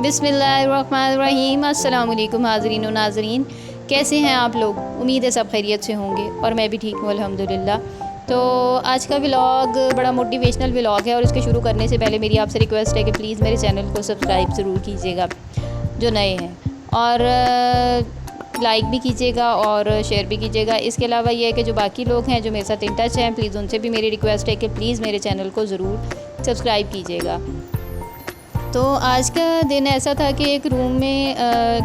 बिस्मिल्लाहिर्रहमानिर्रहीम। अस्सलाम वालेकुम हाज़रीन व नाज़रीन, कैसे हैं आप लोग? उम्मीद है सब खैरियत से होंगे और मैं भी ठीक हूँ अल्हम्दुलिल्लाह। तो आज का व्लॉग बड़ा मोटिवेशनल व्लॉग है और इसके शुरू करने से पहले मेरी आपसे रिक्वेस्ट है कि प्लीज़ मेरे चैनल को सब्सक्राइब ज़रूर कीजिएगा जो नए हैं, और लाइक भी कीजिएगा और शेयर भी कीजिएगा। इसके अलावा ये है कि जो बाकी लोग हैं जो मेरे साथ इन टच हैं, प्लीज़ उनसे भी मेरी रिक्वेस्ट है कि प्लीज़ मेरे चैनल को ज़रूर सब्सक्राइब कीजिएगा। तो आज का दिन ऐसा था कि एक रूम में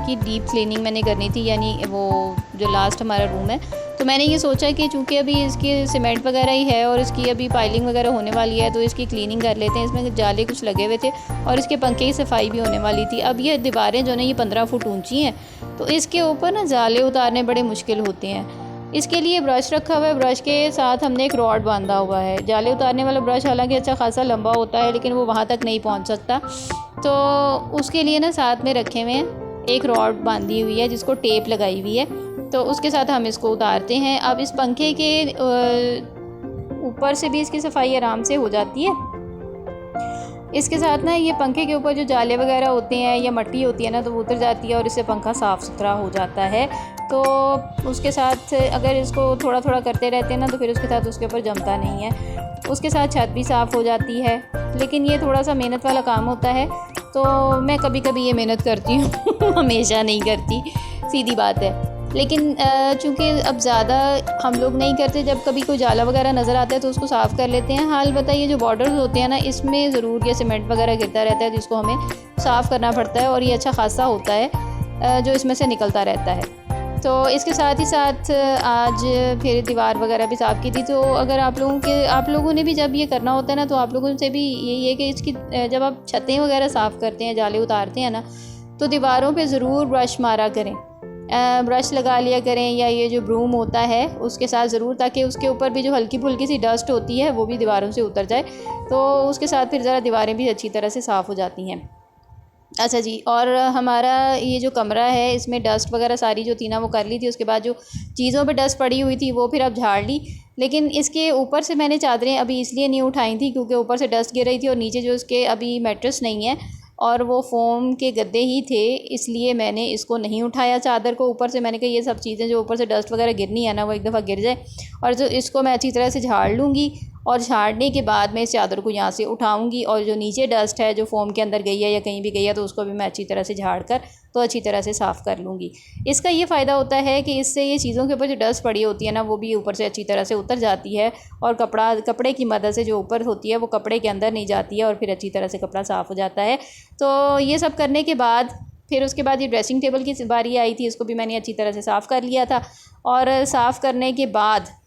की डीप क्लीनिंग मैंने करनी थी, यानी वो जो लास्ट हमारा रूम है। तो मैंने ये सोचा कि चूँकि अभी इसकी सीमेंट वगैरह ही है और इसकी अभी पाइलिंग वगैरह होने वाली है, तो इसकी क्लीनिंग कर लेते हैं। इसमें जाले कुछ लगे हुए थे और इसके पंखे की सफाई भी होने वाली थी। अब ये दीवारें जो है ये 15 फुट ऊंची हैं, तो इसके ऊपर ना जाले उतारने बड़े मुश्किल होते हैं। इसके लिए ब्रश रखा हुआ है, ब्रश के साथ हमने एक रॉड बांधा हुआ है। जाले उतारने वाला ब्रश हालांकि अच्छा खासा लंबा होता है, लेकिन वो वहाँ तक नहीं पहुँच सकता, तो उसके लिए ना साथ में रखे हुए हैं, एक रॉड बांधी हुई है जिसको टेप लगाई हुई है, तो उसके साथ हम इसको उतारते हैं। अब इस पंखे के ऊपर से भी इसकी सफाई आराम से हो जाती है। इसके साथ ना ये पंखे के ऊपर जो जाले वगैरह होते हैं या मट्टी होती है ना, तो वो उतर जाती है और इससे पंखा साफ़ सुथरा हो जाता है। तो उसके साथ अगर इसको थोड़ा थोड़ा करते रहते हैं ना, तो फिर उसके साथ उसके ऊपर जमता नहीं है। उसके साथ छत भी साफ़ हो जाती है, लेकिन ये थोड़ा सा मेहनत वाला काम होता है, तो मैं कभी कभी ये मेहनत करती हूँ हमेशा नहीं करती, सीधी बात है। लेकिन चूँकि अब ज़्यादा हम लोग नहीं करते, जब कभी कोई जाला वगैरह नज़र आता है तो उसको साफ़ कर लेते हैं। हाल बताइए, जो बॉर्डर्स होते हैं ना, इसमें ज़रूर ये सीमेंट वगैरह गिरता रहता है, जिसको हमें साफ़ करना पड़ता है, और ये अच्छा खासा होता है जो इसमें से निकलता रहता है। तो इसके साथ ही साथ आज फिर दीवार वगैरह भी साफ़ की थी। तो अगर आप लोगों ने भी जब ये करना होता है ना, तो आप लोगों से भी यही है कि इसकी जब आप छतें वगैरह साफ़ करते हैं, जाले उतारते हैं ना, तो दीवारों पे ज़रूर ब्रश मारा करें, ब्रश लगा लिया करें, या ये जो ब्रूम होता है उसके साथ ज़रूर, ताकि उसके ऊपर भी जो हल्की फुल्की सी डस्ट होती है वो भी दीवारों से उतर जाए, तो उसके साथ फिर ज़रा दीवारें भी अच्छी तरह से साफ़ हो जाती हैं। अच्छा जी, और हमारा ये जो कमरा है, इसमें डस्ट वगैरह सारी जो थी ना वो कर ली थी। उसके बाद जो चीज़ों पे डस्ट पड़ी हुई थी वो फिर अब झाड़ ली, लेकिन इसके ऊपर से मैंने चादरें अभी इसलिए नहीं उठाई थी क्योंकि ऊपर से डस्ट गिर रही थी और नीचे जो इसके अभी मैट्रेस नहीं है और वो फोम के गद्दे ही थे, इसलिए मैंने इसको नहीं उठाया चादर को ऊपर से। मैंने कहा ये सब चीज़ें जो ऊपर से डस्ट वगैरह गिरनी है ना, वो एक दफ़ा गिर जाए, और जो इसको मैं अच्छी तरह से झाड़ लूँगी, और झाड़ने के बाद मैं इस चादर को यहाँ से उठाऊंगी, और जो नीचे डस्ट है जो फोम के अंदर गई है या कहीं भी गई है, तो उसको भी मैं अच्छी तरह से झाड़ कर तो अच्छी तरह से साफ़ कर लूँगी। इसका ये फ़ायदा होता है कि इससे ये चीज़ों के ऊपर जो डस्ट पड़ी होती है ना, वो भी ऊपर से अच्छी तरह से उतर जाती है, और कपड़े की मदद से जो ऊपर होती है वो कपड़े के अंदर नहीं जाती है, और फिर अच्छी तरह से कपड़ा साफ़ हो जाता है। तो ये सब करने के बाद फिर उसके बाद ये ड्रेसिंग टेबल की बारी आई थी, इसको भी मैंने अच्छी तरह से साफ़ कर लिया था। और साफ़ करने के बाद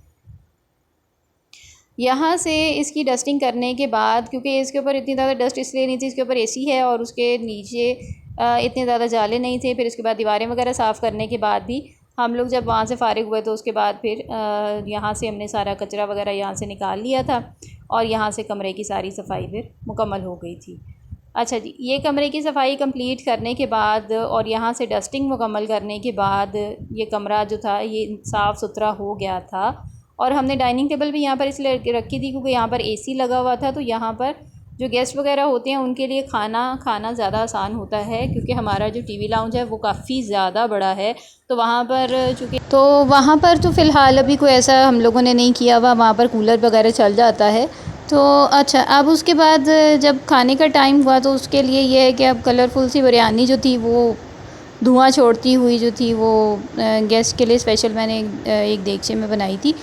यहाँ से इसकी डस्टिंग करने के बाद, क्योंकि इसके ऊपर इतनी ज़्यादा डस्ट इसलिए नहीं थी, इसके ऊपर एसी है और उसके नीचे इतने ज़्यादा जाले नहीं थे। फिर इसके बाद दीवारें वगैरह साफ़ करने के बाद भी हम लोग जब वहाँ से फ़ारिग हुए, तो उसके बाद फिर यहाँ से हमने सारा कचरा वगैरह यहाँ से निकाल लिया था, और यहाँ से कमरे की सारी सफाई फिर मुकम्मल हो गई थी। अच्छा जी, ये कमरे की सफाई कंप्लीट करने के बाद और यहाँ से डस्टिंग मुकम्मल करने के बाद ये कमरा जो था ये साफ़ सुथरा हो गया था। और हमने डाइनिंग टेबल भी यहाँ पर इसलिए रखी थी क्योंकि यहाँ पर एसी लगा हुआ था, तो यहाँ पर जो गेस्ट वगैरह होते हैं उनके लिए खाना खाना ज़्यादा आसान होता है, क्योंकि हमारा जो टीवी लाउंज है वो काफ़ी ज़्यादा बड़ा है। तो वहाँ पर तो फ़िलहाल अभी कोई ऐसा हम लोगों ने नहीं किया हुआ, वहाँ पर कूलर वगैरह चल जाता है। तो अच्छा, अब उसके बाद जब खाने का टाइम हुआ, तो उसके लिए ये है कि अब कलरफुल सी बिरयानी जो थी वो धुआँ छोड़ती हुई जो थी वो गेस्ट के लिए स्पेशल मैंने एक देगचे में बनाई थी।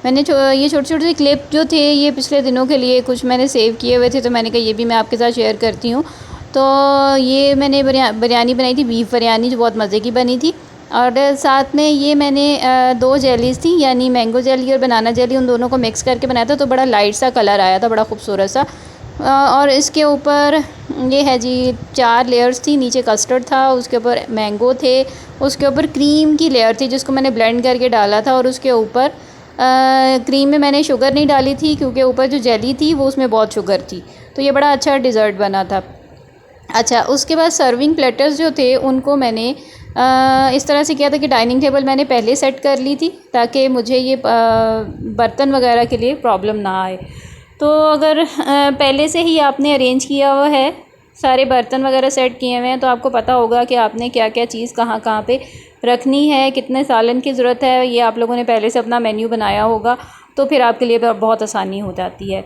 मैंने ये छोटे छोटे से क्लिप जो थे ये पिछले दिनों के लिए कुछ मैंने सेव किए हुए थे, तो मैंने कहा ये भी मैं आपके साथ शेयर करती हूँ। तो ये मैंने बिरयानी बनाई थी, बीफ बिरयानी, जो बहुत मज़े की बनी थी। और साथ में ये मैंने 2 जेलीज़ थी, यानी मैंगो जेली और बनाना जेली, उन दोनों को मिक्स करके बनाया था, तो बड़ा लाइट सा कलर आया था, बड़ा खूबसूरत सा। और इसके ऊपर ये है जी 4 लेयर्स थी। नीचे कस्टर्ड था, उसके ऊपर मैंगो थे, उसके ऊपर क्रीम की लेयर थी जिसको मैंने ब्लेंड करके डाला था, और उसके ऊपर क्रीम में मैंने शुगर नहीं डाली थी क्योंकि ऊपर जो जेली थी वो उसमें बहुत शुगर थी। तो ये बड़ा अच्छा डिज़र्ट बना था। अच्छा, उसके बाद सर्विंग प्लेटर्स जो थे उनको मैंने इस तरह से किया था कि डाइनिंग टेबल मैंने पहले सेट कर ली थी, ताकि मुझे ये बर्तन वगैरह के लिए प्रॉब्लम ना आए। तो अगर पहले से ही आपने अरेंज किया हुआ है सारे बर्तन वगैरह सेट किए हुए हैं, तो आपको पता होगा कि आपने क्या क्या चीज़ कहाँ कहाँ पे रखनी है, कितने सालन की ज़रूरत है। ये आप लोगों ने पहले से अपना मेन्यू बनाया होगा, तो फिर आपके लिए बहुत आसानी हो जाती है।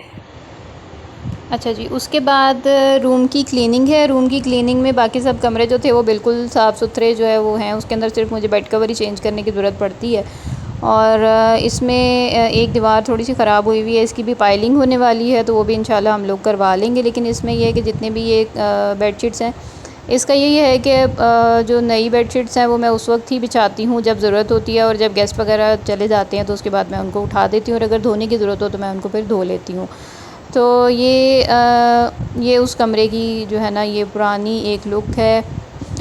अच्छा जी, उसके बाद रूम की क्लीनिंग है। रूम की क्लीनिंग में बाकी सब कमरे जो थे वो बिल्कुल साफ़ सुथरे जो है वो हैं। उसके अंदर सिर्फ मुझे बेड कवर ही चेंज करने की ज़रूरत पड़ती है। और इसमें एक दीवार थोड़ी सी ख़राब हुई हुई है, इसकी भी पाइलिंग होने वाली है, तो वो भी इंशाल्लाह हम लोग करवा लेंगे। लेकिन इसमें यह है कि जितने भी ये बेडशीट्स हैं, इसका यही है कि जो नई बेडशीट्स हैं वो मैं उस वक्त ही बिछाती हूँ जब ज़रूरत होती है, और जब गेस्ट वगैरह चले जाते हैं तो उसके बाद मैं उनको उठा देती हूँ, और अगर धोने की ज़रूरत हो तो मैं उनको फिर धो लेती हूँ। तो ये उस कमरे की जो है ना ये पुरानी एक लुक है,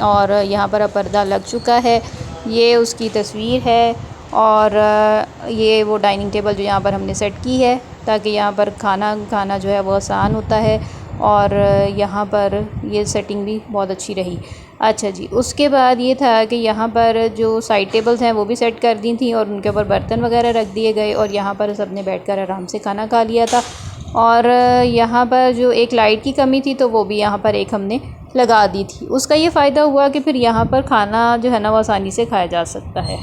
और यहाँ पर अब पर्दा लग चुका है। ये उसकी तस्वीर है, और ये वो डाइनिंग टेबल जो यहाँ पर हमने सेट की है, ताकि यहाँ पर खाना खाना जो है वो आसान होता है, और यहाँ पर ये सेटिंग भी बहुत अच्छी रही। अच्छा जी, उसके बाद ये था कि यहाँ पर जो साइड टेबल्स हैं वो भी सेट कर दी थी, और उनके ऊपर बर्तन वगैरह रख दिए गए, और यहाँ पर सबने बैठकर आराम से खाना खा लिया था। और यहाँ पर जो एक लाइट की कमी थी, तो वो भी यहाँ पर एक हमने लगा दी थी। उसका ये फ़ायदा हुआ कि फिर यहाँ पर खाना जो है ना वो आसानी से खाया जा सकता है।